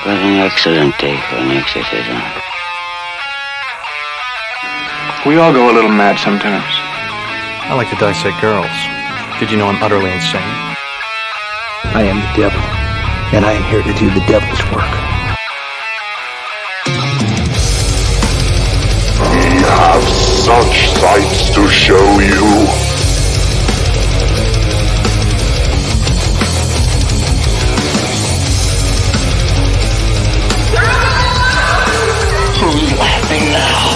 What an excellent day for an exorcism. We all go a little mad sometimes. I like to dissect girls. Did you know I'm utterly insane? I am the devil, and I am here to do the devil's work. We have such sights to show you. Who's laughing now?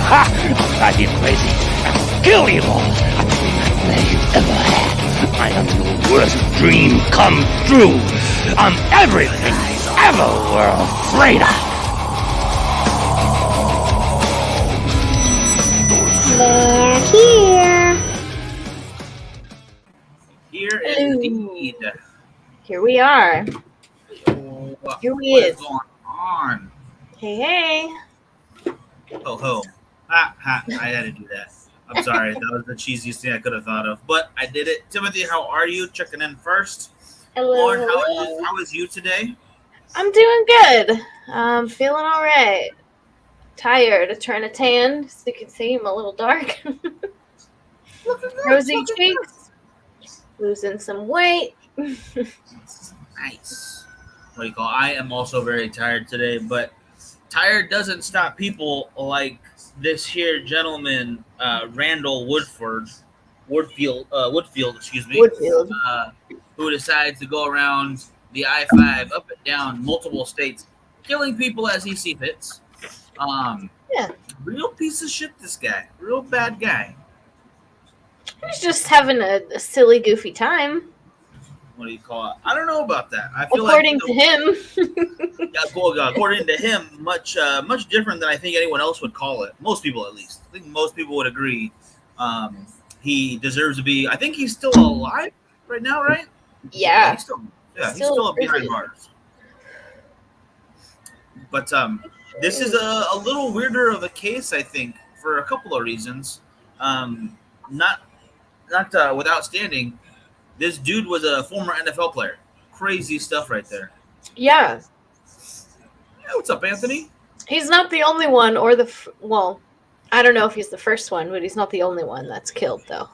I'll drive you crazy. I'll kill you all. I'm the greatest nightmare you've ever had. I am your worst dream come true. I'm everything you ever were afraid of. They're here. Here indeed. Here we are. Oh, Here we what is. is going on? Hey, hey. Ho ho. I had to do that. I'm sorry. That was the cheesiest thing I could have thought of. But I did it. Timothy, how are you? Checking in first. Hello. Lauren, how is you today? I'm doing good. I'm feeling all right. Tired. I turned a tan, so you can see I'm a little dark. Rosy cheeks. Losing some weight. Nice. What do you call? I am also very tired today, but tired doesn't stop people like this here gentleman, Randall Woodfield, excuse me, who decides to go around the I-5 up and down multiple states, killing people as he sees fits. Yeah. Real piece of shit, this guy. Real bad guy. He's just having a silly, goofy time. What do you call it? I don't know about that. I feel according to him. According to him, much different than I think anyone else would call it. Most people, at least. I think most people would agree. He deserves to be. I think he's still alive right now, right? Yeah. He's still behind bars. But this is a little weirder of a case, I think, for a couple of reasons. Not without standing. This dude was a former NFL player. Crazy stuff right there. Yeah. Hey, what's up, Anthony? He's not the only one, or well, I don't know if he's the first one, but he's not the only one that's killed, though.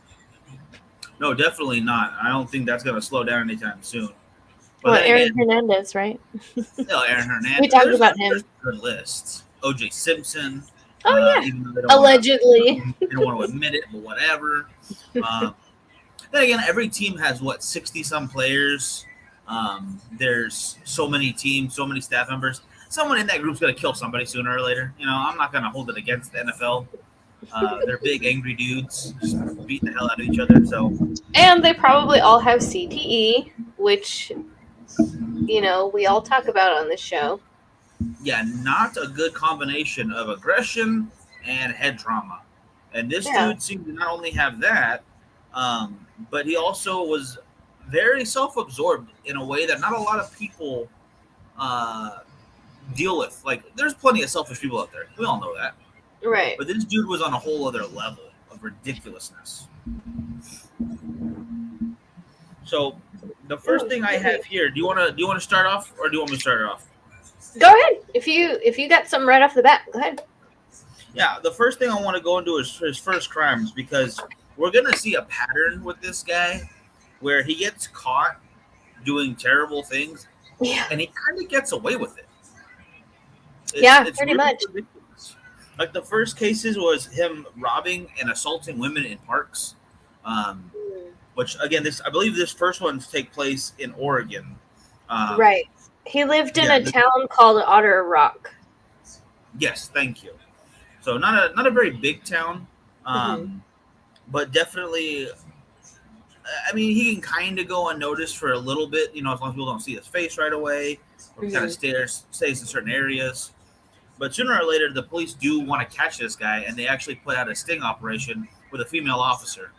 No, definitely not. I don't think that's going to slow down anytime soon. But well, Aaron Hernandez, right? No, Aaron Hernandez. We talked about him. There's a good list. O.J. Simpson. Oh, yeah. Allegedly. They don't want to admit it, but whatever. Then again, every team has, 60-some players. There's so many teams, so many staff members. Someone in that group's going to kill somebody sooner or later. You know, I'm not going to hold it against the NFL. They're big, angry dudes. Just beat the hell out of each other. So, and they probably all have CTE, which, we all talk about on this show. Yeah, not a good combination of aggression and head trauma. And this dude seemed to not only have that, but he also was very self-absorbed in a way that not a lot of people deal with. Like, there's plenty of selfish people out there. We all know that. Right. But this dude was on a whole other level of ridiculousness. So, the first thing I have here, do you want to start off, or do you want me to start it off? Go ahead. If you got something right off the bat, go ahead. Yeah, the first thing I want to go into is his first crimes, because we're going to see a pattern with this guy where he gets caught doing terrible things, and he kind of gets away with it. It's pretty really much. ridiculous. Like, the first cases was him robbing and assaulting women in parks, which, again, I believe this first one's take place in Oregon. Right. He lived in a town called Otter Rock. Yes, thank you. So not a very big town, but definitely, I mean, he can kind of go unnoticed for a little bit, as long as people don't see his face right away, or kind of stays in certain areas. But sooner or later, the police do want to catch this guy, and they actually put out a sting operation with a female officer.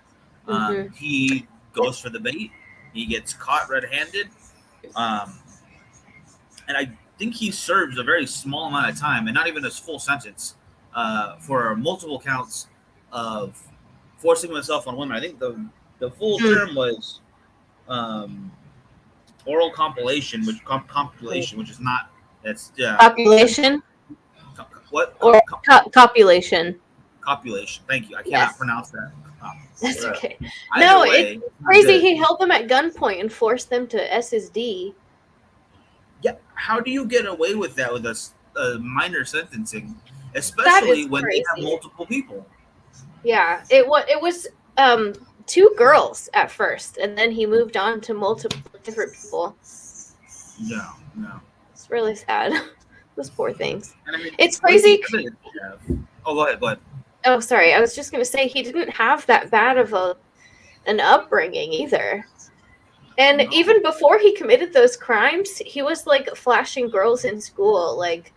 He goes for the bait. He gets caught red-handed. And I think he serves a very small amount of time, and not even his full sentence, for multiple counts of forcing himself on women. I think the full term was oral compilation, which is not. That's Population what or copulation. Copulation. Thank you. I cannot pronounce that. That's okay. Either No, way, it's crazy. He held them at gunpoint and forced them to SSD. Yeah, how do you get away with that with a minor sentencing, especially when they have multiple people? Yeah, it was 2 girls at first, and then he moved on to multiple different people. No. It's really sad. Those poor things. And I mean, it's crazy. Oh, go ahead. Oh, sorry. I was just going to say he didn't have that bad of an upbringing either. And even before he committed those crimes, he was like flashing girls in school. Like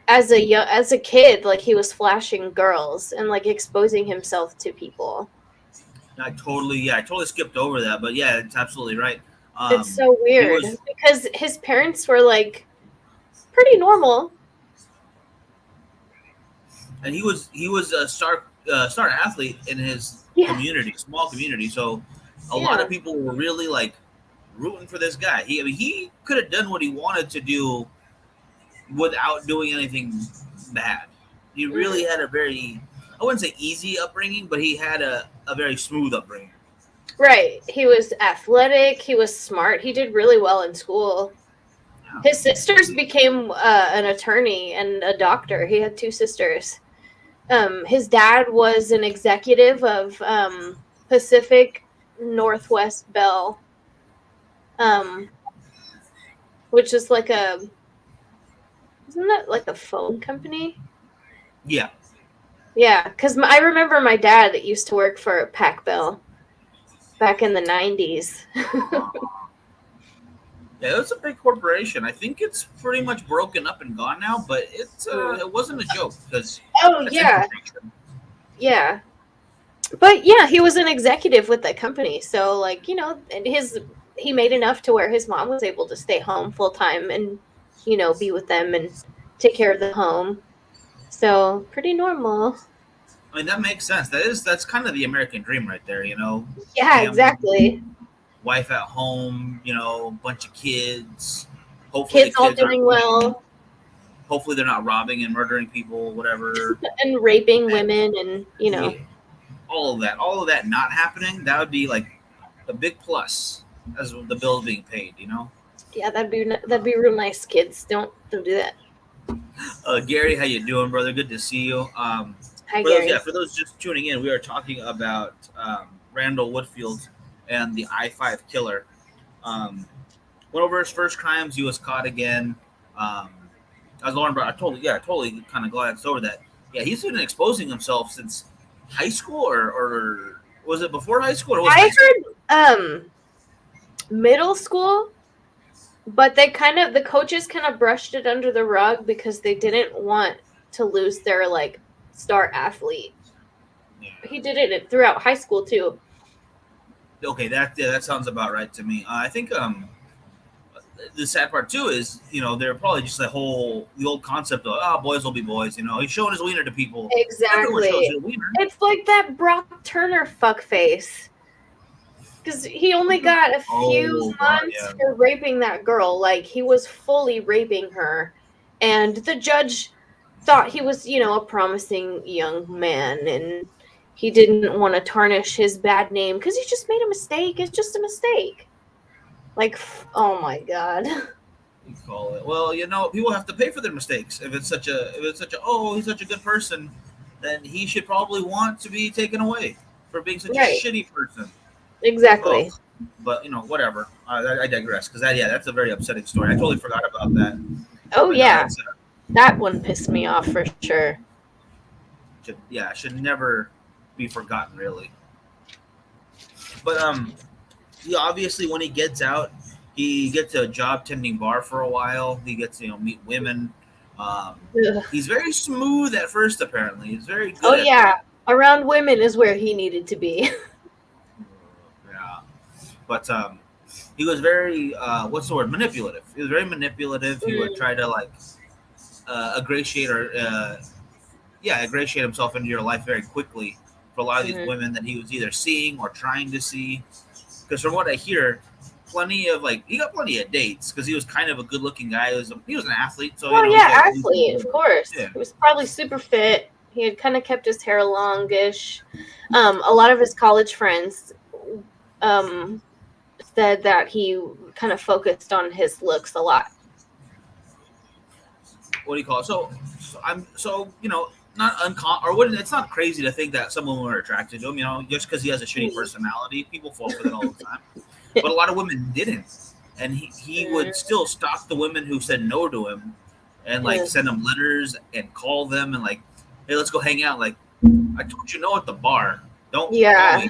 as a kid, like he was flashing girls and like exposing himself to people. I totally skipped over that, but yeah, it's absolutely right. It's so weird because his parents were like pretty normal. And he was a star athlete in his community, small community. So a lot of people were really like rooting for this guy. He could have done what he wanted to do without doing anything bad. He really had a very, I wouldn't say easy upbringing, but he had a very smooth upbringing. Right. He was athletic. He was smart. He did really well in school. Yeah. His sisters became an attorney and a doctor. He had 2 sisters. His dad was an executive of Pacific Northwest Bell, which is like isn't that like a phone company? Yeah. Yeah, because I remember my dad that used to work for Pac Bell back in the 90s. Yeah, it was a big corporation. I think it's pretty much broken up and gone now, but it wasn't a joke because yeah. But yeah, he was an executive with that company, so like and he made enough to where his mom was able to stay home full time and be with them and take care of the home. So pretty normal. I mean, that makes sense. That's kind of the American dream right there, Yeah, family, exactly. Wife at home, bunch of kids. Hopefully kids all doing well. Hopefully they're not robbing and murdering people, whatever. And raping women and, Yeah, all of that not happening, that would be like a big plus as the bills being paid, Yeah, that'd be real nice, kids. Don't do that. Gary, how you doing, brother? Good to see you. Hi, Gary. For those just tuning in, we are talking about Randall Woodfield and the i-5 killer. One of his first crimes, he was caught again. As Lauren brought, I totally kind of glanced over that. Yeah, he's been exposing himself since high school, or was it before high school? Or was I heard middle school, but the coaches kind of brushed it under the rug because they didn't want to lose their like star athlete. Yeah. He did it throughout high school too. Okay, that sounds about right to me. I think the sad part too is they're probably just the old concept of boys will be boys. He's showing his wiener to people. Exactly. It's like that Brock Turner fuckface. Because he only got a few months for raping that girl. Like, he was fully raping her. And the judge thought he was, a promising young man. And he didn't want to tarnish his bad name because he just made a mistake. It's just a mistake. Like, oh my God. You call it. Well, people have to pay for their mistakes. If it's such a, he's such a good person, then he should probably want to be taken away for being such a shitty person. Exactly. But whatever. I digress because that's a very upsetting story. I totally forgot about that. Oh yeah, that one pissed me off for sure. Should never be forgotten, really. But he obviously when he gets out, he gets a job tending bar for a while. He gets to meet women. He's very smooth at first, apparently. He's very good. Oh yeah, around women is where he needed to be. Yeah, but he was very what's the word? Manipulative. He was very manipulative. He would try to like ingratiate himself into your life very quickly for a lot of these women that he was either seeing or trying to see. Because from what I hear, he got plenty of dates because he was kind of a good-looking guy. He was an athlete, so Athlete, of course. Yeah. He was probably super fit. He had kind of kept his hair longish. A lot of his college friends said that he kind of focused on his looks a lot. What do you call it? So not uncommon, or what? It's not crazy to think that some women are attracted to him. Just because he has a shitty personality, people fall for that all the time. But a lot of women didn't, and he would still stalk the women who said no to him, and send them letters and call them and hey, let's go hang out. Like, I told you no at the bar. Don't. Yeah,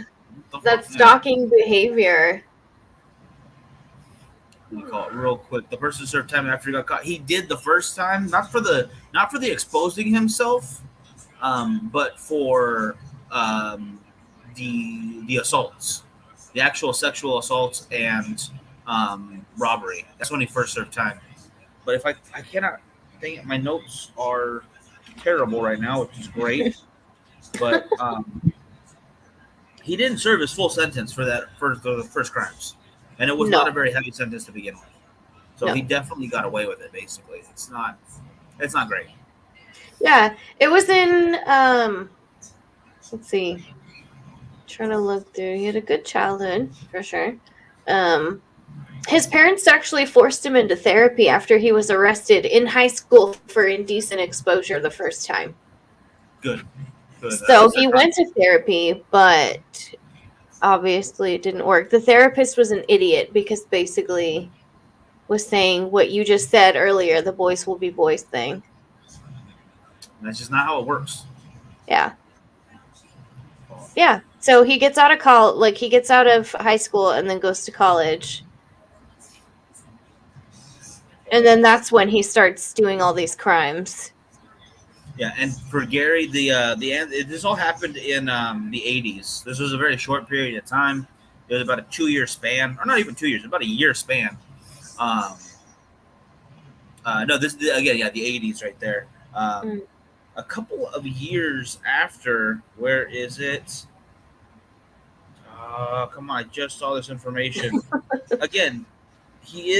that's stalking behavior. We call it real quick. The person served time after he got caught. He did the first time, not for the exposing himself, but for the assaults, the actual sexual assaults and robbery. That's when he first served time. But if I cannot think, my notes are terrible right now, which is great. But he didn't serve his full sentence for the first crimes. And it was not a very heavy sentence to begin with. So he definitely got away with it, basically. It's not great. Yeah. It was in, let's see. Trying to look through. He had a good childhood, for sure. His parents actually forced him into therapy after he was arrested in high school for indecent exposure the first time. Good. So he went to therapy, but obviously it didn't work. The therapist was an idiot because basically was saying what you just said earlier, the boys will be boys thing. That's just not how it works. Yeah. Yeah. So he gets out of he gets out of high school and then goes to college. And then that's when he starts doing all these crimes. Yeah, and for Gary, this all happened in the 80s. This was a very short period of time. It was about a 2-year span, or not even 2 years, about a year span. This is the 80s right there. A couple of years after, where is it? Come on, I just saw this information. Again, he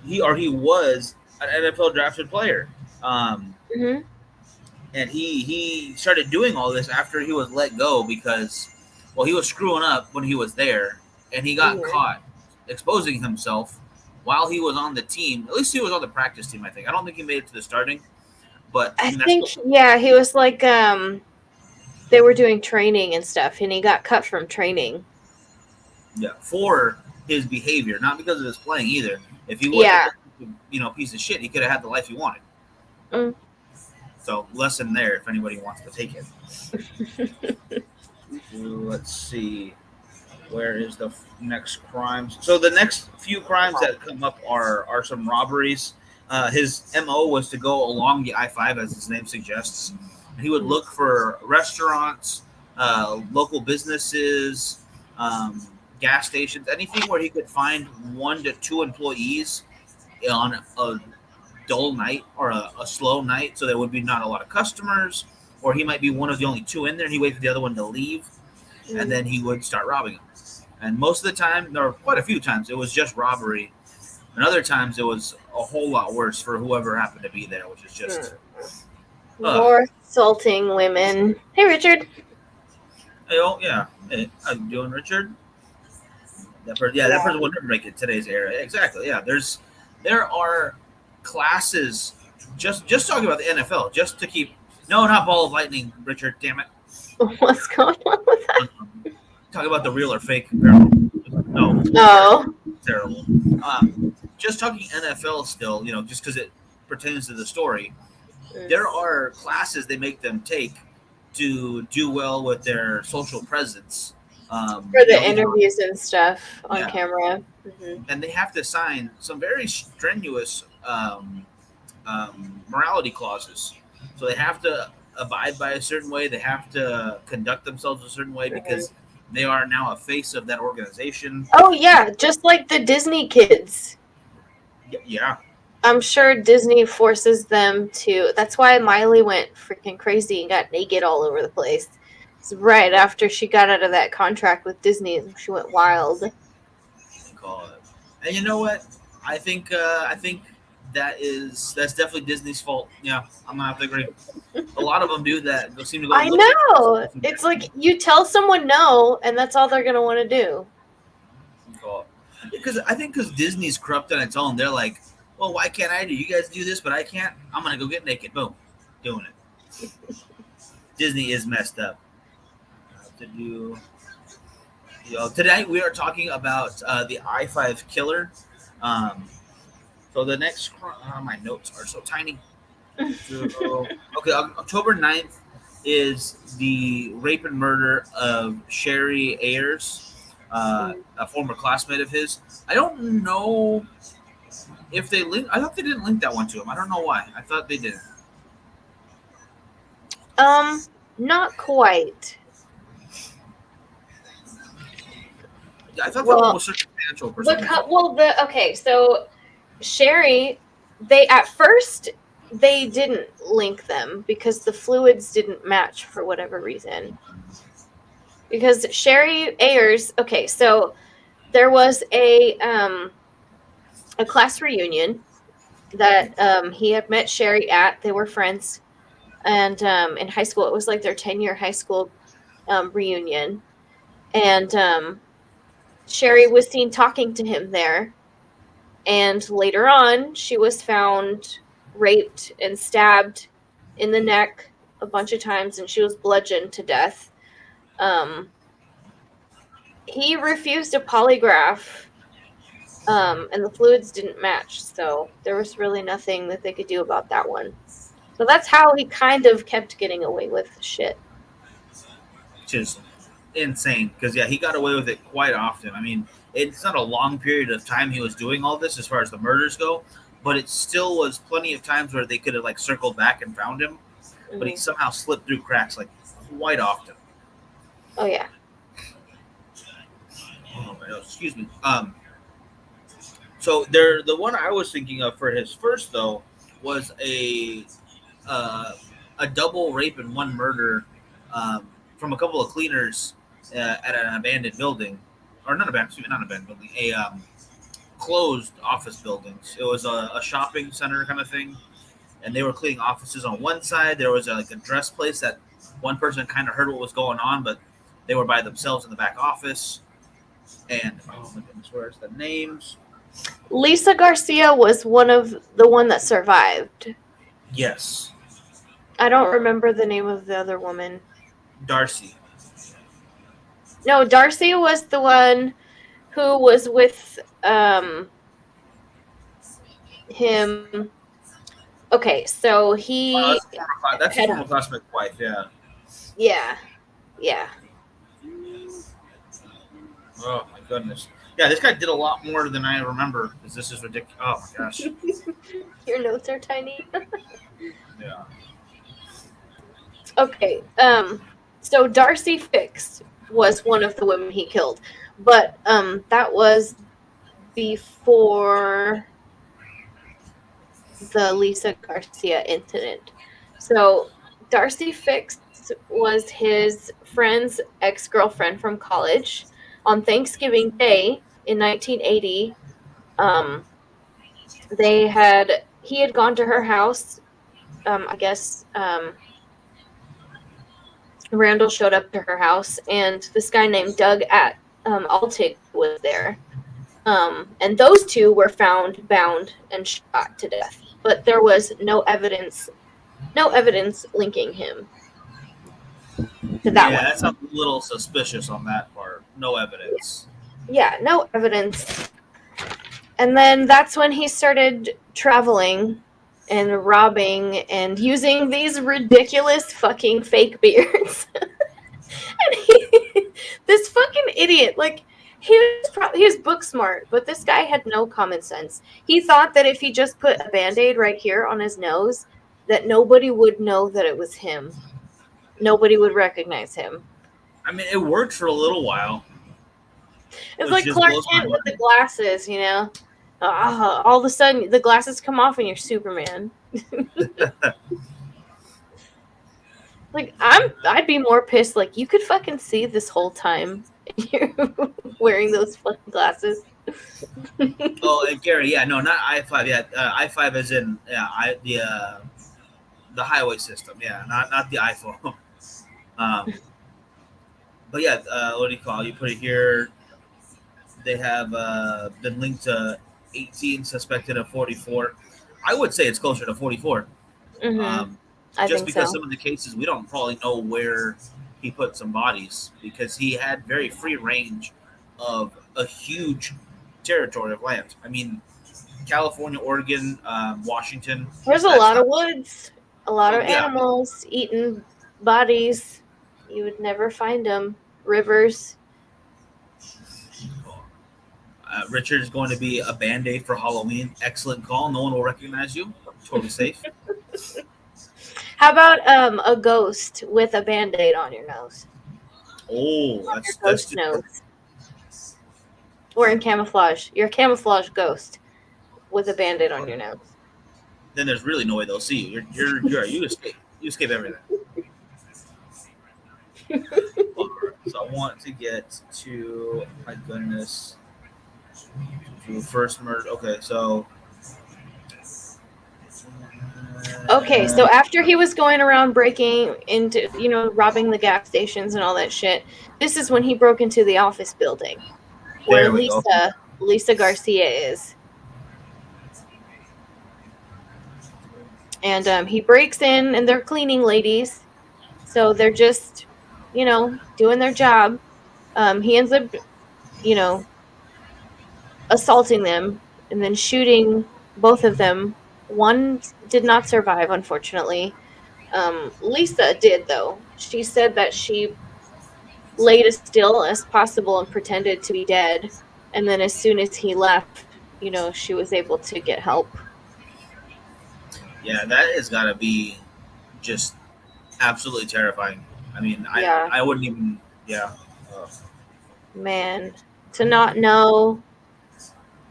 was an NFL drafted player. And he started doing all this after he was let go because, he was screwing up when he was there, and he got caught exposing himself while he was on the team. At least he was on the practice team, I think. I don't think he made it to the starting, but I think he was they were doing training and stuff, and he got cut from training. Yeah, for his behavior, not because of his playing either. If he wasn't, piece of shit, he could have had the life he wanted. So, lesson there if anybody wants to take it. Let's see. Where is the next crimes? So, the next few crimes that come up are some robberies. His MO was to go along the I-5, as his name suggests. He would look for restaurants, local businesses, gas stations, anything where he could find 1 to 2 employees on a dull night or a slow night, so there would be not a lot of customers, or he might be one of the only 2 in there, and he wait for the other one to leave, and then he would start robbing them. And most of the time, there were quite a few times, it was just robbery, and other times it was a whole lot worse for whoever happened to be there, which is just more assaulting women. Hey, Richard. Hey, how you doing, Richard? That person will never make it today's era. Exactly. Yeah, there are classes just talking about the NFL, just to keep not Ball of Lightning, Richard, damn it. What's going on with that? Talk about the real or fake barrel. No. Terrible. Just talking NFL still, just because it pertains to the story. There are classes they make them take to do well with their social presence. For the interviews and stuff on camera. And they have to sign some very strenuous morality clauses. So they have to abide by a certain way. They have to conduct themselves a certain way because they are now a face of that organization. Oh yeah, just like the Disney kids. Yeah. I'm sure Disney forces them to. That's why Miley went freaking crazy and got naked all over the place. It's right after she got out of that contract with Disney, she went wild. Call it. And you know what? I think that's definitely Disney's fault. Yeah, I'm gonna have to agree. A lot of them do that. They seem to go. I know. It's like you tell someone no, and that's all they're gonna want to do. Because I think because Disney's corrupt on its own, they're like, well, why can't I do? You guys do this, but I can't. I'm gonna go get naked. Boom, doing it. Disney is messed up. Today we are talking about the i-5 killer. So the next, my notes are so tiny. Okay, October 9th is the rape and murder of Sherry Ayers, a former classmate of his. I don't know if they link. I thought they didn't link that one to him. I don't know why. I thought they did. Not quite. I thought that one was circumstantial. Okay, so Sherry, at first they didn't link them because the fluids didn't match for whatever reason. Because Sherry Ayers, okay, so there was a class reunion that he had met Sherry at. They were friends, and in high school it was like their 10-year high school reunion, and Sherry was seen talking to him there, and later on she was found raped and stabbed in the neck a bunch of times, and she was bludgeoned to death. He refused a polygraph, and the fluids didn't match, so there was really nothing that they could do about that one. So that's how he kind of kept getting away with shit. Which is insane, because he got away with it quite often. I mean, it's not a long period of time he was doing all this as far as the murders go, but it still was plenty of times where they could have circled back and found him, but he somehow slipped through cracks quite often. Oh yeah. Oh my God, excuse me. So the one I was thinking of for his first though was a double rape and one murder from a couple of cleaners at an abandoned building, or not abandoned building, a closed office buildings. It was a shopping center kind of thing, and they were cleaning offices on one side. There was a dress place that one person kind of heard what was going on, but they were by themselves in the back office. And oh my goodness, where's the names? Lisa Garcia was one that survived. Yes. I don't remember the name of the other woman. Darcy. No, Darcy was the one who was with him. Okay, so he. That's his former classmate's wife, yeah. Yeah. Oh my goodness. Yeah, this guy did a lot more than I remember, because this is ridiculous. Oh my gosh. Your notes are tiny. Yeah. Okay, so Darcy Fix was one of the women he killed, but that was before the Lisa Garcia incident. So Darcy Fix was his friend's ex-girlfriend from college. On Thanksgiving Day in 1980, he had gone to her house. I guess Randall showed up to her house, and this guy named Doug Altig was there. And those two were found bound and shot to death, but there was no evidence linking him to that one. Yeah, that sounds a little suspicious on that part. No evidence. Yeah, no evidence. And then that's when he started traveling and robbing and using these ridiculous fucking fake beards. And this fucking idiot, he was book smart, but this guy had no common sense. He thought that if he just put a Band-Aid right here on his nose, that nobody would know that it was him. Nobody would recognize him. I mean, it worked for a little while. It's like Clark Kent with the glasses, you know. All of a sudden, the glasses come off and you're Superman. Like, I'd be more pissed. Like, you could fucking see this whole time you're wearing those fucking glasses. Oh, and Gary, yeah, no, not I-5. Yeah, I-5 is in the highway system. Yeah, not the iPhone. But yeah, what do you call it? You put it here. They have been linked to 18, suspected of 44. I would say it's closer to 44. Mm-hmm. Just because some of the cases we don't probably know where he put some bodies, because he had very free range of a huge territory of land. I mean, California, Oregon, Washington. There's a lot of woods, a lot of animals eating bodies. You would never find them. Rivers. Richard's going to be a Band-Aid for Halloween. Excellent call. No one will recognize you. Totally safe. How about a ghost with a Band-Aid on your nose? Oh, that's nose. Or in camouflage. You're a camouflage ghost with a Band-Aid on your nose. Then there's really no way they'll see you. You escape. You escape everything. So I want to get to, my goodness, to first murder. Okay, so after he was going around breaking into, robbing the gas stations and all that shit, this is when he broke into the office building where Lisa Garcia is. And he breaks in, and they're cleaning ladies. So they're just, doing their job. He ends up, assaulting them and then shooting both of them. One did not survive, unfortunately. Lisa did, though. She said that she laid as still as possible and pretended to be dead. And then as soon as he left, she was able to get help. Yeah, that has got to be just absolutely terrifying. I mean, I wouldn't even, Man, to not know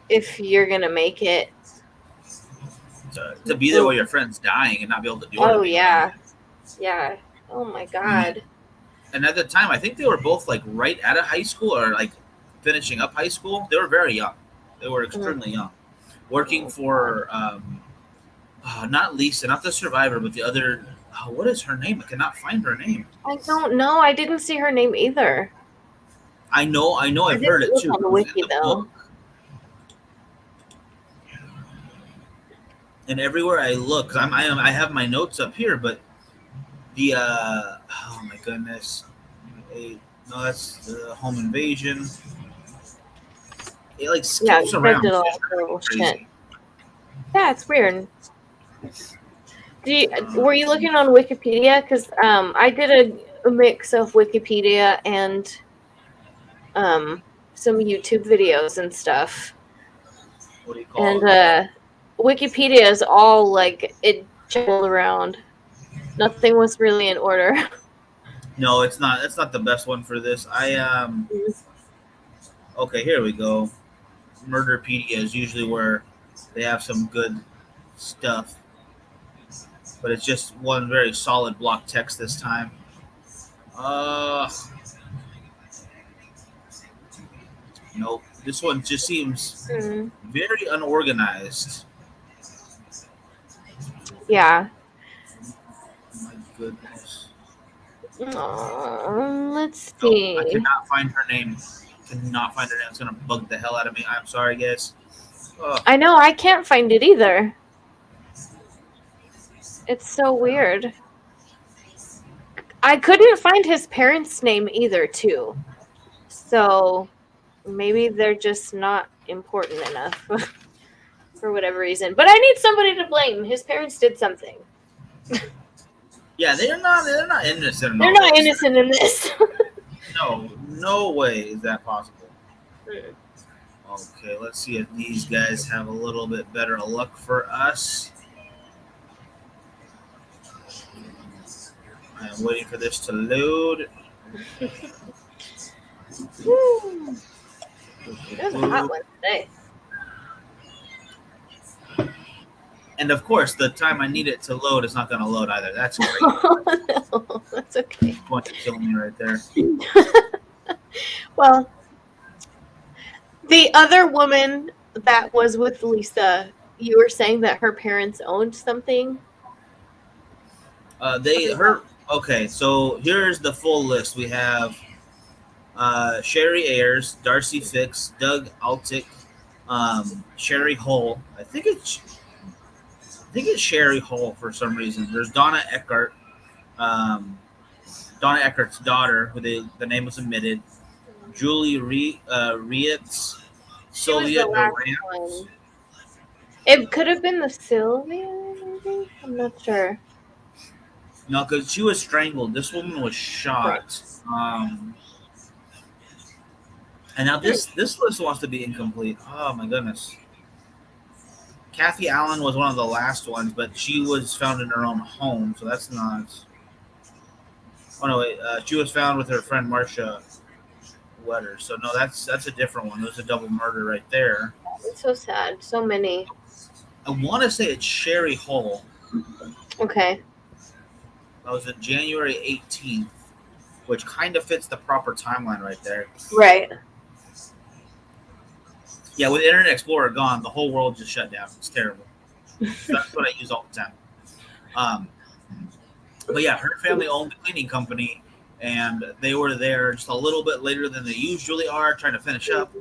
if you're going to make it. To be there while your friend's dying and not be able to do it. Oh, yeah. Yeah. Oh, my God. And at the time, I think they were both, like, right out of high school or, like, finishing up high school. They were very young. They were extremely young. Working for, not Lisa, not the survivor, but the other, what is her name? I cannot find her name. I don't know. I didn't see her name either. I know. I've heard it, too. On the wiki, though. And everywhere I look, because I have my notes up here, but the oh my goodness, no, that's the home invasion. It like skips around. Shit. Yeah, it's weird. Were you looking on Wikipedia? Because I did a mix of Wikipedia and some YouTube videos and stuff. What do you call it? And Wikipedia is all like it jumbled around. Nothing was really in order. No, it's not. It's not the best one for this. Okay, here we go. Murderpedia is usually where they have some good stuff, but it's just one very solid block text this time. Nope. This one just seems very unorganized. Yeah. My goodness. Let's see. I cannot find her name. It's gonna bug the hell out of me. I'm sorry, guys. I know. I can't find it either. It's so weird. I couldn't find his parents' name either, too. So maybe they're just not important enough for whatever reason. But I need somebody to blame. His parents did something. Yeah, they're not innocent. They're not innocent in this. No way is that possible. Okay, let's see if these guys have a little bit better luck for us. I'm waiting for this to load. Woo. It was a hot one today. And of course, the time I need it to load is not going to load either. That's great. No, that's okay. Going to kill me right there. Well, the other woman that was with Lisa, you were saying that her parents owned something? Okay, so here's the full list. We have Sherry Ayers, Darcy Fix, Doug Altick, Sherry Hull. I think it's Sherry Hull for some reason. There's Donna Eckhart, Donna Eckhart's daughter, who the name was omitted. Julie Rietz, Sylvia Durant. It could have been the Sylvia, maybe? I'm not sure. No, because she was strangled. This woman was shot. And now this list wants to be incomplete. Oh my goodness. Kathy Allen was one of the last ones, but she was found in her own home, so that's not. Oh no, wait. She was found with her friend Marcia Wetter. So no, that's a different one. There's a double murder right there. It's so sad. So many. I want to say it's Sherry Hull. Okay. That was on January 18th, which kind of fits the proper timeline right there. Right. Yeah, with Internet Explorer gone, the whole world just shut down. It's terrible. That's what I use all the time. But yeah, her family owned the cleaning company, and they were there just a little bit later than they usually are, trying to finish up.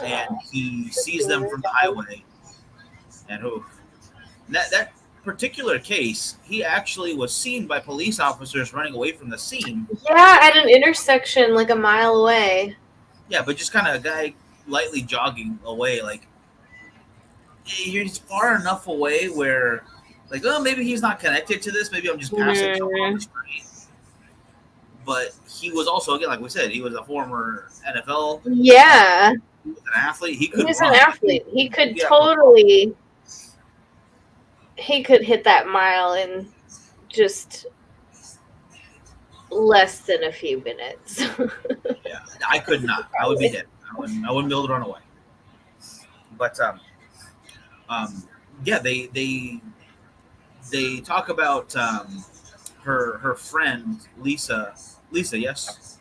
And he sees them from the highway. And that particular case, he actually was seen by police officers running away from the scene. Yeah, at an intersection like a mile away. Yeah, but just kind of a guy lightly jogging away, like he's far enough away where, like, oh, maybe he's not connected to this. Maybe I'm just passing him on the street. But he was also, again, like we said, he was a former NFL. Yeah. He was an athlete. He was an athlete. He could totally. He could hit that mile in just less than a few minutes. Yeah, I could not. I would be dead. I wouldn't be able to run away. But yeah, they talk about her friend Lisa, yes,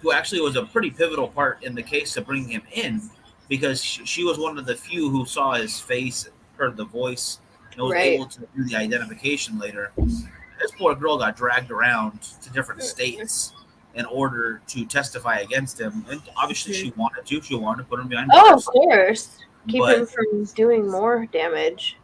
who actually was a pretty pivotal part in the case to bring him in, because she was one of the few who saw his face, heard the voice, and was able to do the identification later. This poor girl got dragged around to different states in order to testify against him, and obviously she wanted to. She wanted to put him behind bars. Oh, of course. Keep him from doing more damage.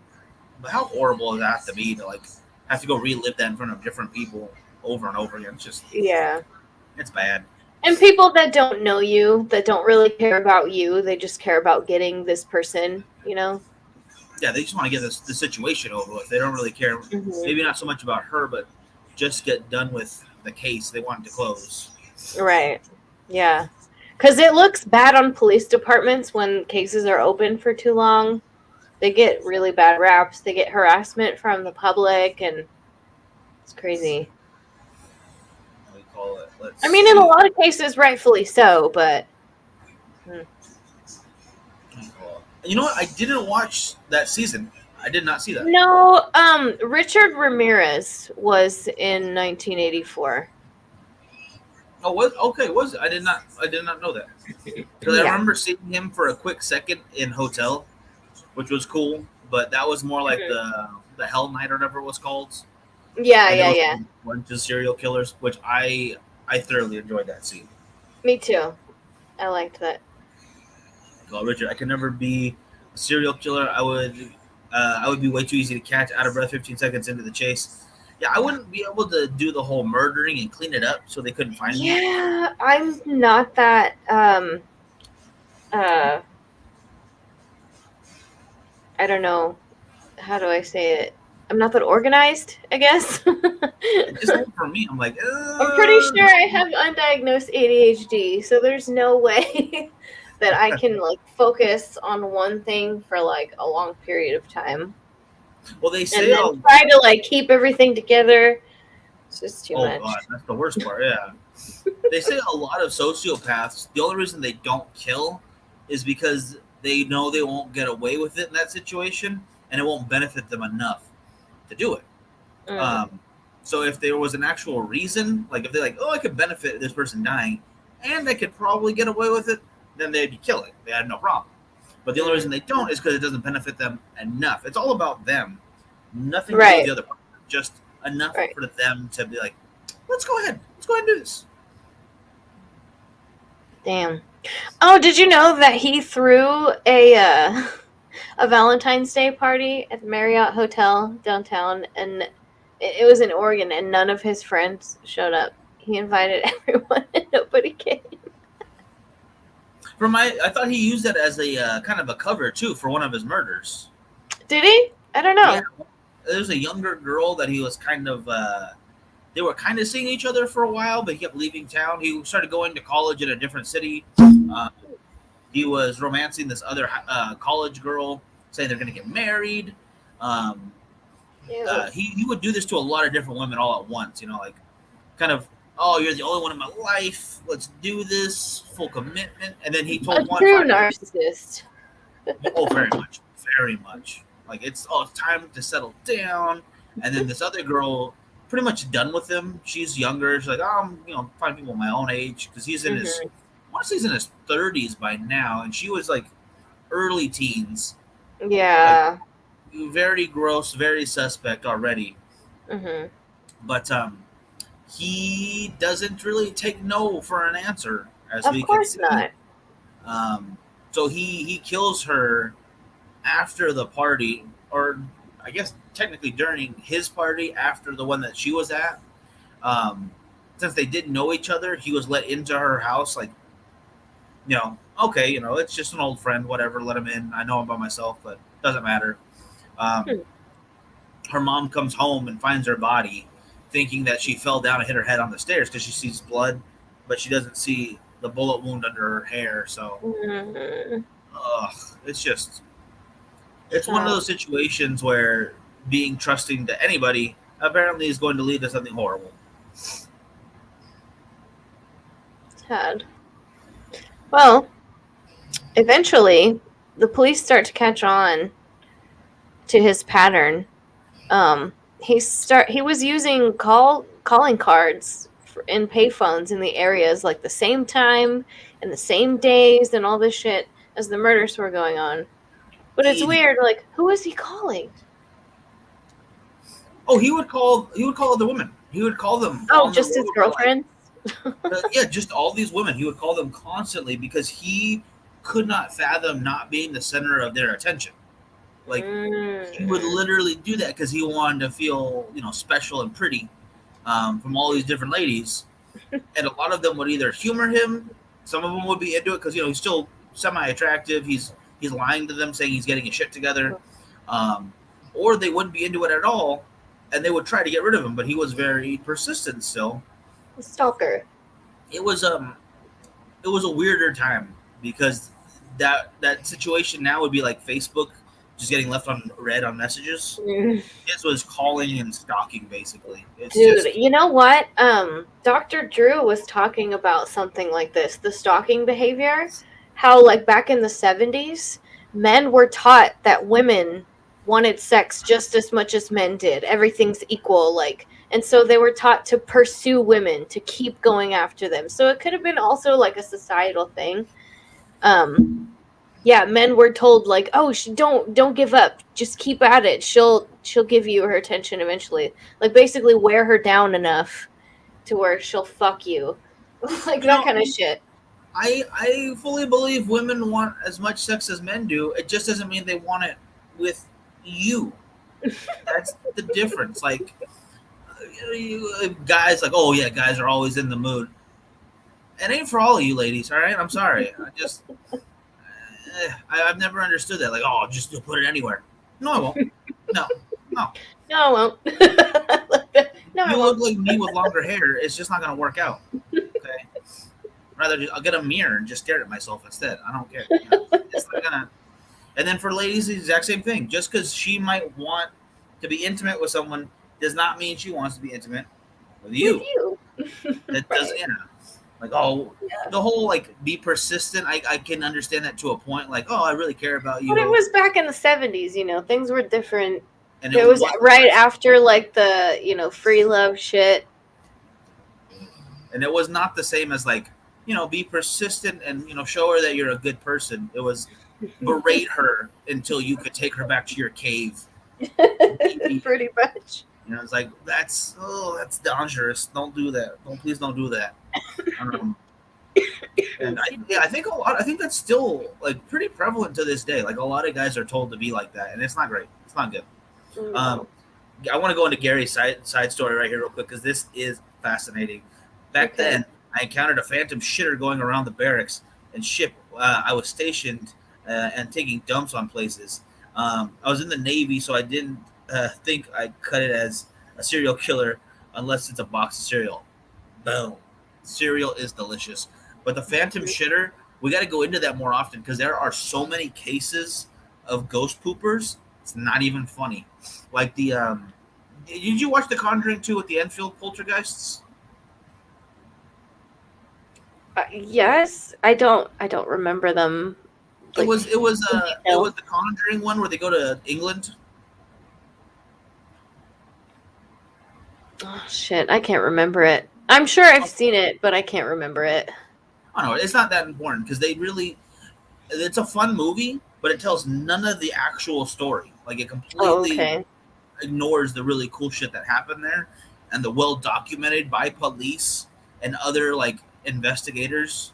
But how horrible does that have to be to, like, have to go relive that in front of different people over and over again? It's just, it's bad. And people that don't know you, that don't really care about you, they just care about getting this person, you know? Yeah, they just want to get the situation over with. They don't really care. Maybe not so much about her, but just get done with the case. They want it to close. Right. Yeah. Because it looks bad on police departments when cases are open for too long. They get really bad raps. They get harassment from the public, and it's crazy. We call it. I mean, in a lot of cases, rightfully so, but. You know what? I didn't watch that season. I did not see that. No, Richard Ramirez was in 1984. Oh, what? Okay, was it? I did not know that. Because I remember seeing him for a quick second in Hotel, which was cool, but that was more like the Hell Night or whatever it was called. Yeah. A bunch of serial killers, which I thoroughly enjoyed that scene. Me too. I liked that. Oh, Richard, I could never be a serial killer. I would be way too easy to catch, out of breath 15 seconds into the chase. Yeah, I wouldn't be able to do the whole murdering and clean it up so they couldn't find me. Yeah, I'm not that I don't know, how do I say it? I'm not that organized, I guess. It's just for me. I'm like, I'm pretty sure I have undiagnosed ADHD, so there's no way that I can like focus on one thing for like a long period of time. Well, they And say, then try to like keep everything together. It's just too much. God, that's the worst part. Yeah, they say a lot of sociopaths. The only reason they don't kill is because they know they won't get away with it in that situation, and it won't benefit them enough to do it. So if there was an actual reason, like if they're like, oh, I could benefit this person dying, and I could probably get away with it, then they'd be killing. They had no problem. But the only reason they don't is because it doesn't benefit them enough. It's all about them. Nothing to do with the other person. Just enough for them to be like, let's go ahead and do this. Damn. Oh, did you know that he threw a Valentine's Day party at the Marriott Hotel downtown, and it was in Oregon, and none of his friends showed up. He invited everyone, and nobody came. I thought he used that as a kind of a cover too for one of his murders. Did he? I don't know. Yeah. There's a younger girl that he was kind of. They were kind of seeing each other for a while, but he kept leaving town. He started going to college in a different city. He was romancing this other college girl, saying they're going to get married. He would do this to a lot of different women all at once, like kind of, oh, you're the only one in my life. Let's do this, full commitment. And then he told one true narcissist. Oh, very much, very much. Like it's time to settle down. And then this other girl, pretty much done with him. She's younger. She's like, find people my own age because he's in his. I want to say he's in his 30s by now, and she was like early teens. Yeah. Like, very gross, very suspect already. But he doesn't really take no for an answer, as we can see. Of course not. So he kills her after the party, or I guess technically during his party after the one that she was at. Since they didn't know each other, he was let into her house like, okay, it's just an old friend, whatever, let him in. I know him by myself, but doesn't matter. Her mom comes home and finds her body, thinking that she fell down and hit her head on the stairs because she sees blood, but she doesn't see the bullet wound under her hair. So, it's one of those situations where being trusting to anybody apparently is going to lead to something horrible. Sad. Well, eventually, the police start to catch on to his pattern. He was using calling cards in payphones in the areas like the same time and the same days and all this shit as the murders were going on. But it's weird. Like, who is he calling? Oh, he would call other women. He would call them. Oh, just his girlfriends. Yeah, just all these women. He would call them constantly because he could not fathom not being the center of their attention. Like he would literally do that because he wanted to feel, special and pretty from all these different ladies, and a lot of them would either humor him. Some of them would be into it because he's still semi-attractive. He's lying to them, saying he's getting his shit together, or they wouldn't be into it at all, and they would try to get rid of him. But he was very persistent still. A stalker. It was a weirder time because that situation now would be like Facebook just getting left on read on messages. This was calling and stalking basically. Dude, you know what? Dr. Drew was talking about something like this, the stalking behavior. How like back in the 70s, men were taught that women wanted sex just as much as men did. Everything's equal, like. And so they were taught to pursue women, to keep going after them. So it could have been also like a societal thing. Yeah, men were told like, "Oh, don't give up. Just keep at it. She'll give you her attention eventually." Like basically wear her down enough to where she'll fuck you. Like that kind of shit. I fully believe women want as much sex as men do. It just doesn't mean they want it with you. That's the difference. Like guys like, oh yeah, guys are always in the mood. It ain't for all of you ladies, all right? I'm sorry. I've never understood that. Like, oh, just put it anywhere. No, I won't. No, No. No, I won't. No, I You won't. look like me with longer hair. It's just not going to work out. Okay. I'll get a mirror and just stare at myself instead. I don't care. It's not gonna. And then for ladies, the exact same thing. Just because she might want to be intimate with someone does not mean she wants to be intimate with you. That doesn't. Yeah. Like the whole like be persistent. I can understand that to a point. Like I really care about you. But it was back in the 70s. Things were different. And it was right after like the free love shit. And it was not the same as like be persistent and show her that you're a good person. It was berate her until you could take her back to your cave. Pretty much. It's like that's dangerous. Don't do that. Please don't do that. And I think that's still like pretty prevalent to this day. Like a lot of guys are told to be like that, and it's not great. It's not good. I want to go into Gary's side story right here real quick because this is fascinating. Back then, I encountered a phantom shitter going around the barracks and ship. I was stationed and taking dumps on places. I was in the Navy, so I didn't think I'd cut it as a serial killer unless it's a box of cereal. Boom. Cereal is delicious. But the phantom shitter, we got to go into that more often because there are so many cases of ghost poopers. It's not even funny. Like the did you watch The Conjuring 2 with the Enfield poltergeists? Yes, I don't remember them. Like, it was the Conjuring one where they go to England. Oh shit, I can't remember it. I'm sure I've seen it, but I can't remember it. I don't know. It's not that important because it's a fun movie, but it tells none of the actual story. Like it completely ignores the really cool shit that happened there and the well documented by police and other like investigators.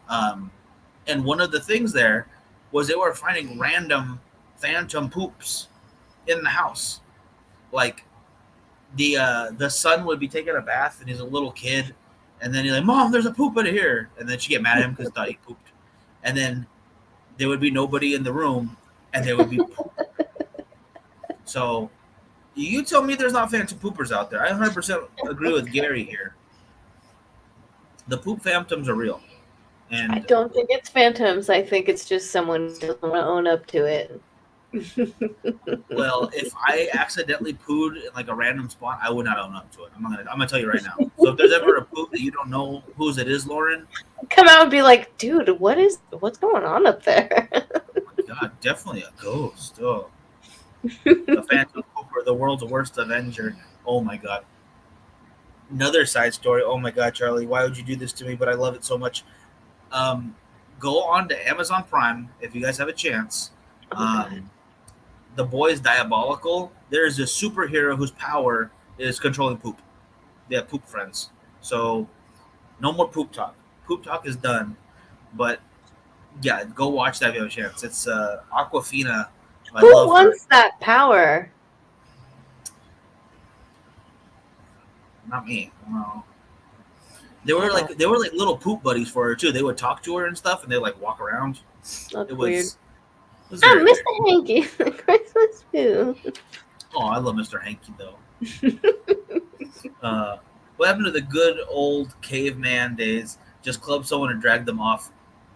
And one of the things there was they were finding random phantom poops in the house. Like the son would be taking a bath and he's a little kid, and then he's like, "Mom, there's a poop in here," and then she'd get mad at him because thought he pooped, and then there would be nobody in the room, and there would be poop. So you tell me there's not phantom poopers out there. I 100% agree with Gary here. The poop phantoms are real. And I don't think it's phantoms. I think it's just someone who doesn't want to own up to it. Well, if I accidentally pooed in like a random spot, I would not own up to it. I'm gonna tell you right now. So if there's ever a poop that you don't know whose it is, Lauren, come out and be like, dude, what's going on up there? Oh my God, definitely a ghost. Oh, the phantom pooper, the world's worst avenger. Oh my God. Another side story. Oh my God, Charlie, why would you do this to me? But I love it so much. Go on to Amazon Prime if you guys have a chance. The Boys Diabolical. There's a superhero whose power is controlling poop. They have poop friends. So no more poop talk. Poop talk is done. But yeah, go watch that if you have a chance. It's Aquafina. Who wants that power? Not me. No. They were like little poop buddies for her too. They would talk to her and stuff, and they like walk around. That's weird. I'm Mr. Hanky, Christmas poo. Oh, I love Mr. Hanky though. What happened to the good old caveman days? Just club someone and drag them off.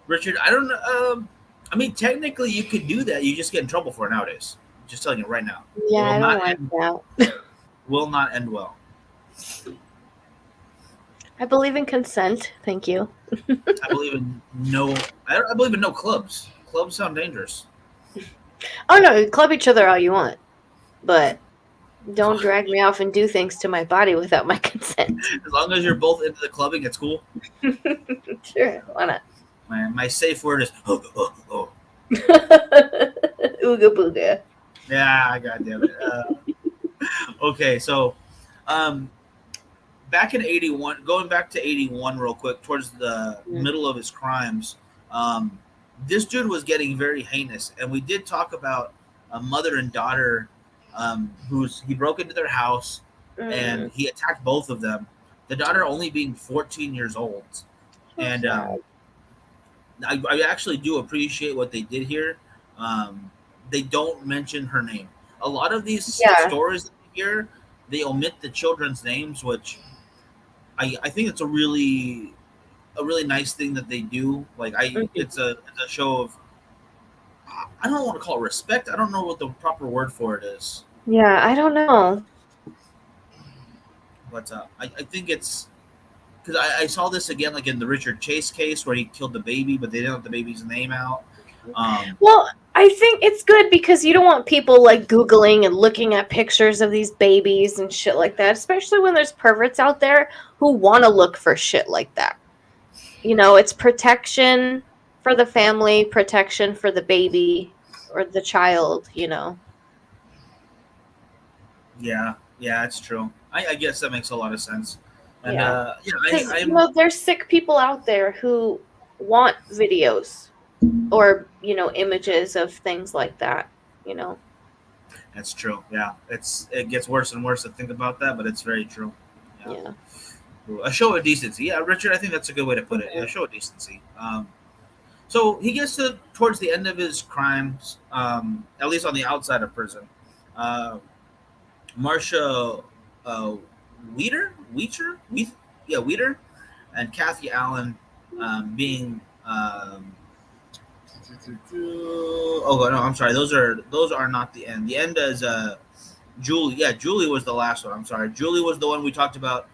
Richard, I don't know. I mean, technically, you could do that. You just get in trouble for it nowadays. Just telling you right now. Yeah, I don't like that. Will not end well. I believe in consent. Thank you. I believe in no. I believe in no clubs. Clubs sound dangerous. Oh no, club each other all you want, but don't drag me off and do things to my body without my consent. As long as you're both into the clubbing, it's cool. Sure, why not? My safe word is Ooga booga. Yeah, goddamn it. Okay, so back in 81, going back to 81 real quick, towards the middle of his crimes, this dude was getting very heinous. And we did talk about a mother and daughter he broke into their house and he attacked both of them. The daughter only being 14 years old. And I actually do appreciate what they did here. They don't mention her name. A lot of these stories here, they omit the children's names, which I think it's a really nice thing that they do. Like it's a show of, I don't want to call it respect. I don't know what the proper word for it is. Yeah, I don't know. But I think it's because I saw this again, like in the Richard Chase case where he killed the baby, but they didn't have the baby's name out. Well, I think it's good because you don't want people like Googling and looking at pictures of these babies and shit like that, especially when there's perverts out there who want to look for shit like that. You know, it's protection for the family, protection for the baby or the child, you know. Yeah, it's true. I guess that makes a lot of sense. And you know, there's sick people out there who want videos or, you know, images of things like that, you know. That's true. Yeah, it gets worse and worse to think about that, but it's very true. Yeah. A show of decency. Yeah, Richard, I think that's a good way to put it. Yeah, a show of decency. So he gets towards the end of his crimes, at least on the outside of prison. Marcia Weeder, and Kathy Allen being. Oh no, I'm sorry. Those are not the end. The end is Julie. Yeah, Julie was the last one. I'm sorry. Julie was the one we talked about.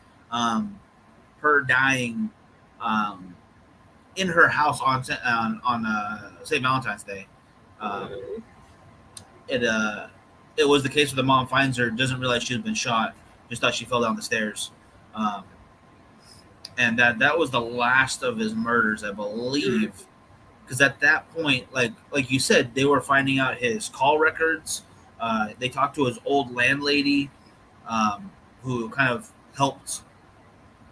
Her dying in her house on St. Valentine's Day. It was the case where the mom finds her, doesn't realize she's been shot, just thought she fell down the stairs, and that was the last of his murders, I believe. Because at that point, like you said, they were finding out his call records. They talked to his old landlady, who kind of helped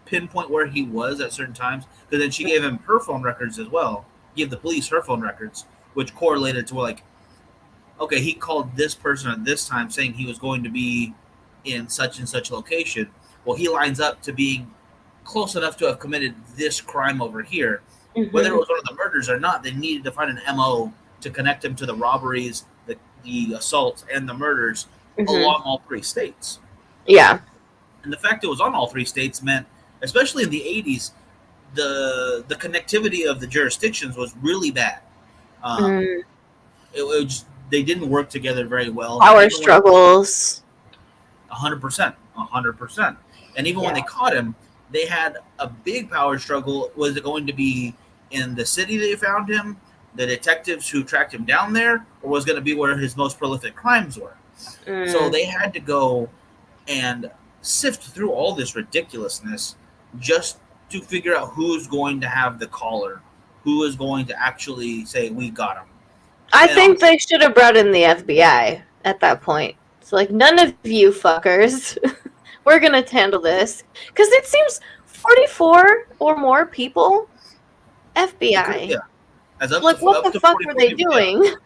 pinpoint where he was at certain times. Because then she gave him her phone records as well. Gave the police her phone records, which correlated to like, okay, he called this person at this time saying he was going to be in such and such location. Well, he lines up to being close enough to have committed this crime over here. Whether it was one of the murders or not, they needed to find an MO to connect him to the robberies, the assaults, and the murders along all three states. Yeah. And the fact it was on all three states meant, especially in the 80s, the connectivity of the jurisdictions was really bad. It just, they didn't work together very well. Power struggles. 100%. And even when they caught him, they had a big power struggle. Was it going to be in the city they found him, the detectives who tracked him down there, or was it going to be where his most prolific crimes were? So they had to go and sift through all this ridiculousness just to figure out who's going to have the caller, who is going to actually say, we got him. I think they should have brought in the FBI at that point. It's like, none of you fuckers, we're going to handle this. Because it seems 44 or more people, FBI. Yeah. Like, what the fuck were they doing? What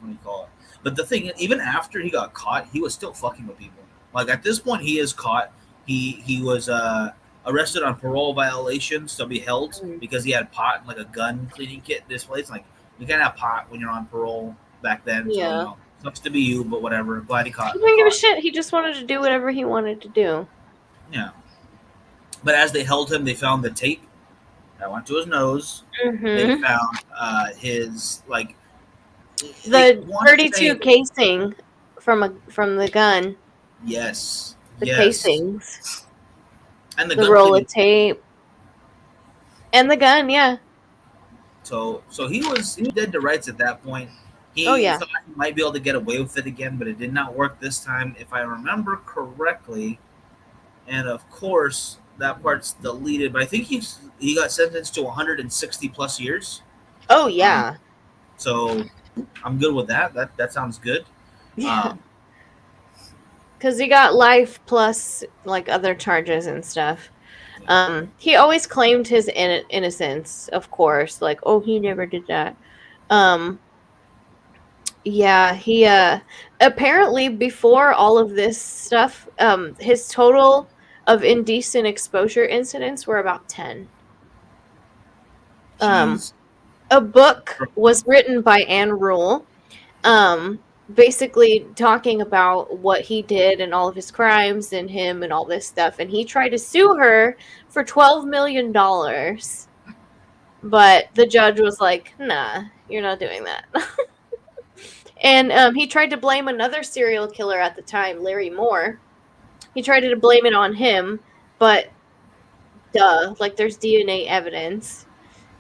do you call it? But the thing, even after he got caught, he was still fucking with people. Like, at this point, he is caught. He was arrested on parole violations to be held because he had pot and, like, a gun cleaning kit in this place. Like, you can't have pot when you're on parole back then. Yeah. So, you know, sucks to be you, but whatever. Glad he caught. He didn't give a shit. He just wanted to do whatever he wanted to do. Yeah. But as they held him, they found the tape that went to his nose. They found his, like, the 32 casing from the gun. Yes. The casings. And the roll of tape. And the gun, yeah. So he was dead to rights at that point. He thought he might be able to get away with it again, but it did not work this time, if I remember correctly. And of course, that part's deleted. But I think he got sentenced to 160 plus years. Oh yeah. So I'm good with that. That sounds good. Yeah. Because he got life plus like other charges and stuff. He always claimed his innocence, of course. Like, oh, he never did that. Yeah, he apparently before all of this stuff, his total of indecent exposure incidents were about 10. A book was written by Anne Rule, basically talking about what he did and all of his crimes and him and all this stuff. And he tried to sue her for $12 million. But the judge was like, nah, you're not doing that. And he tried to blame another serial killer at the time, Larry Moore. He tried to blame it on him, but duh, like there's DNA evidence.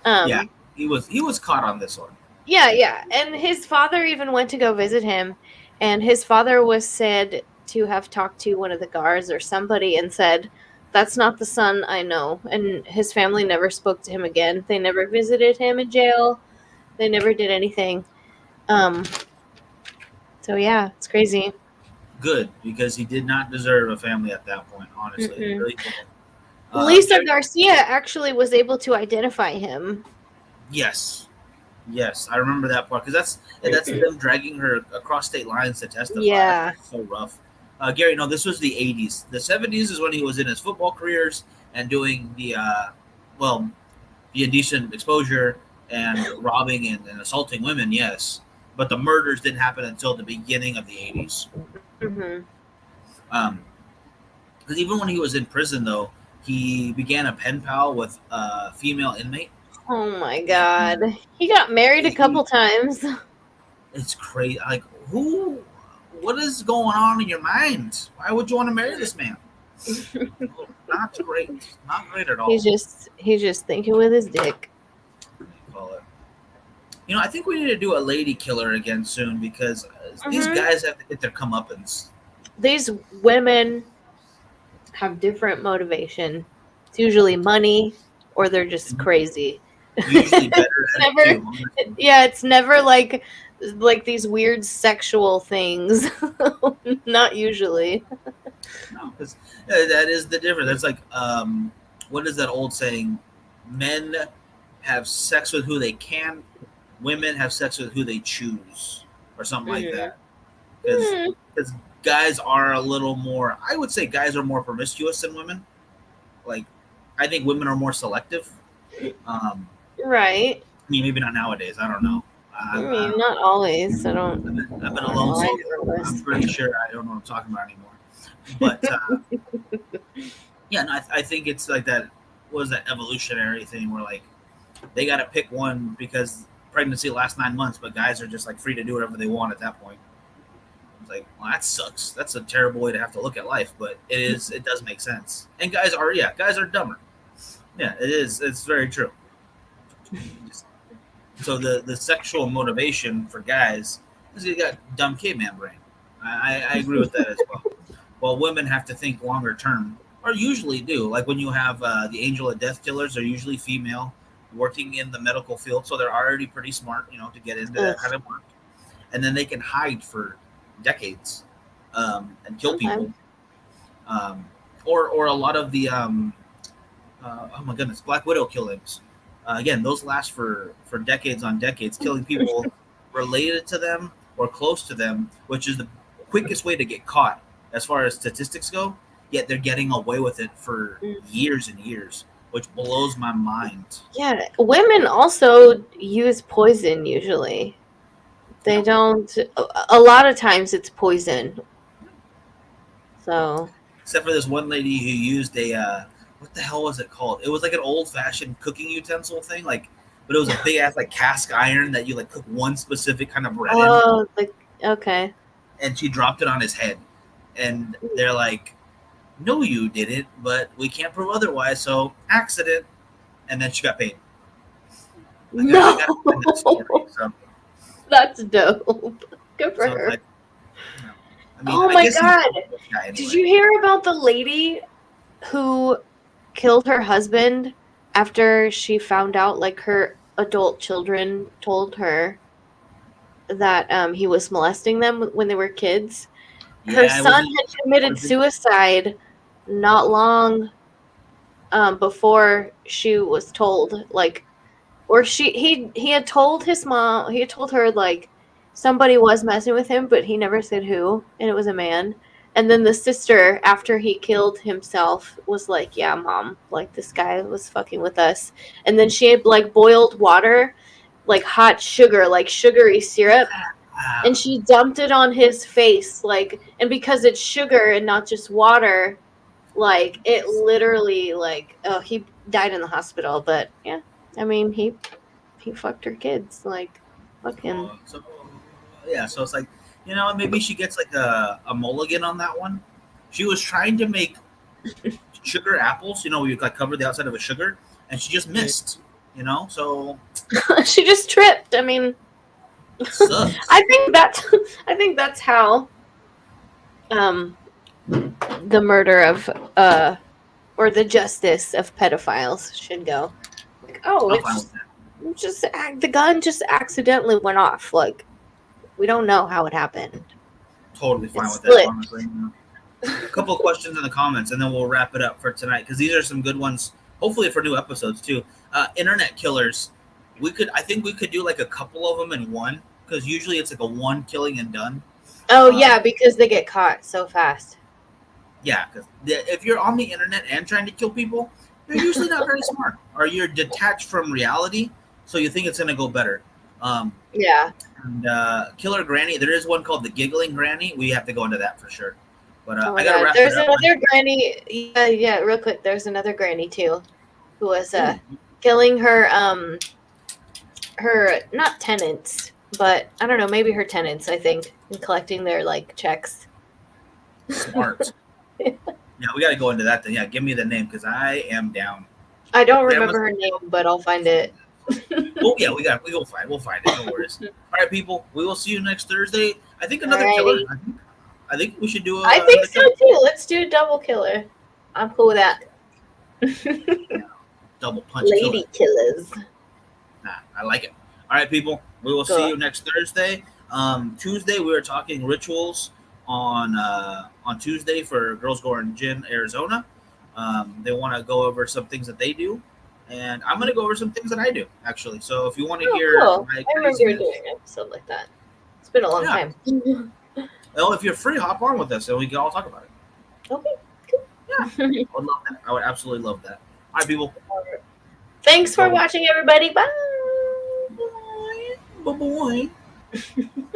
Yeah, he was caught on this one. Yeah. And his father even went to go visit him, and his father was said to have talked to one of the guards or somebody and said, "That's not the son I know." And his family never spoke to him again. They never visited him in jail. They never did anything. So yeah, it's crazy. Good, because he did not deserve a family at that point, honestly. He really didn't. Lisa Garcia actually was able to identify him. Yes, I remember that part because that's them dragging her across state lines to testify. Yeah. That's so rough. Gary, no, this was the 80s. The 70s is when he was in his football careers and doing the indecent exposure and robbing and assaulting women. Yes, but the murders didn't happen until the beginning of the 80s. Because even when he was in prison, though, he began a pen pal with a female inmate. Oh my god. He got married a couple times. It's crazy. Like, what is going on in your mind? Why would you want to marry this man? Not great. Not great at all. He's just thinking with his dick. You know, I think we need to do a lady killer again soon because these guys have to get their comeuppance. These women have different motivation. It's usually money, or they're just crazy. Usually better. It's never like these weird sexual things. Not usually. No, because that is the difference. That's like, what is that old saying? Men have sex with who they can. Women have sex with who they choose, or something like that. Because guys are a little more. I would say guys are more promiscuous than women. Like, I think women are more selective. Right. I mean, maybe not nowadays. I don't know. I mean, not always. I don't. I've been alone, so I'm pretty sure I don't know what I'm talking about anymore. But yeah, no, I think it's like that. Was that evolutionary thing where like they got to pick one because pregnancy lasts 9 months, but guys are just like free to do whatever they want at that point. It's like, well, that sucks. That's a terrible way to have to look at life, but it is. It does make sense. And guys are dumber. Yeah, it is. It's very true. So the sexual motivation for guys is you got dumb caveman brain. I agree with that as well. Well, women have to think longer term, or usually do. Like when you have the angel of death killers, they're usually female, working in the medical field, so they're already pretty smart, to get into that kind of work. And then they can hide for decades and kill people. Or a lot of the oh my goodness, Black Widow killings. Again, those last for decades on decades, killing people related to them or close to them, which is the quickest way to get caught as far as statistics go. Yet they're getting away with it for years and years, which blows my mind. Yeah, women also use poison usually. They don't. A lot of times it's poison. So. Except for this one lady who used a. What the hell was it called? It was like an old-fashioned cooking utensil thing, but it was a big ass cast iron that you cook one specific kind of bread in. Oh, okay. And she dropped it on his head, and they're like, "No, you didn't, but we can't prove otherwise, so accident." And then she got paid. No, I gotta find that story, so. That's dope. Good for her. Oh my god! Anyway. Did you hear about the lady who killed her husband after she found out her adult children told her that he was molesting them when they were kids? Yeah, her son had committed suicide not long before she was told, or he had told his mom, he had told her somebody was messing with him, but he never said who, and it was a man. And then the sister, after he killed himself, was like, yeah, mom, this guy was fucking with us. And then she had boiled water, hot sugar, sugary syrup, and she dumped it on his face, like, and because it's sugar and not just water, like, it literally, like, oh, he died in the hospital, but yeah, I mean, he fucked her kids, like, fuck him. So it's like, maybe she gets like a mulligan on that one. She was trying to make sugar apples, you like cover the outside of a sugar, and she just missed, so She just tripped. I mean, sucks. I think that's how the murder of or the justice of pedophiles should go. Like, oh, it's just the gun just accidentally went off. Like, we don't know how it happened. Totally fine with split. that, honestly. A couple of questions in the comments, and then we'll wrap it up for tonight, because these are some good ones, hopefully for new episodes too. Internet killers. I think we could do like a couple of them in one, because usually it's like a one killing and done. Oh yeah, because they get caught so fast. Yeah, because if you're on the internet and trying to kill people, you're usually not very smart, or you're detached from reality, so you think it's going to go better. Yeah. And Killer Granny, there is one called the Giggling Granny. We have to go into that for sure. But Oh I got to wrap There's it up. another granny. Yeah, real quick. There's another granny too, who was killing her not tenants, but I don't know, maybe her tenants, I think, and collecting their like checks. Smart. Yeah, we got to go into that then. Yeah, give me the name, because I am down. I don't remember her name, but I'll find it. Oh yeah, we'll find it. No worries. All right, people. We will see you next Thursday. I think another killer. I think we should do. I think so too. Let's do a double killer. I'm cool with that. Double punch. Lady killers. Nah, I like it. All right, people. We will see you next Thursday. Tuesday we are talking rituals on Tuesday for Girls Gore and Gin, Arizona. They want to go over some things that they do, and I'm going to go over some things that I do, actually. So if you want to hear, cool. I remember doing an episode like that. It's been a long time. Well, if you're free, hop on with us, and we can all talk about it. Okay, cool. Yeah, I would love that. I would absolutely love that. All right, people. Thanks for watching, everybody. Bye. Bye. Bye.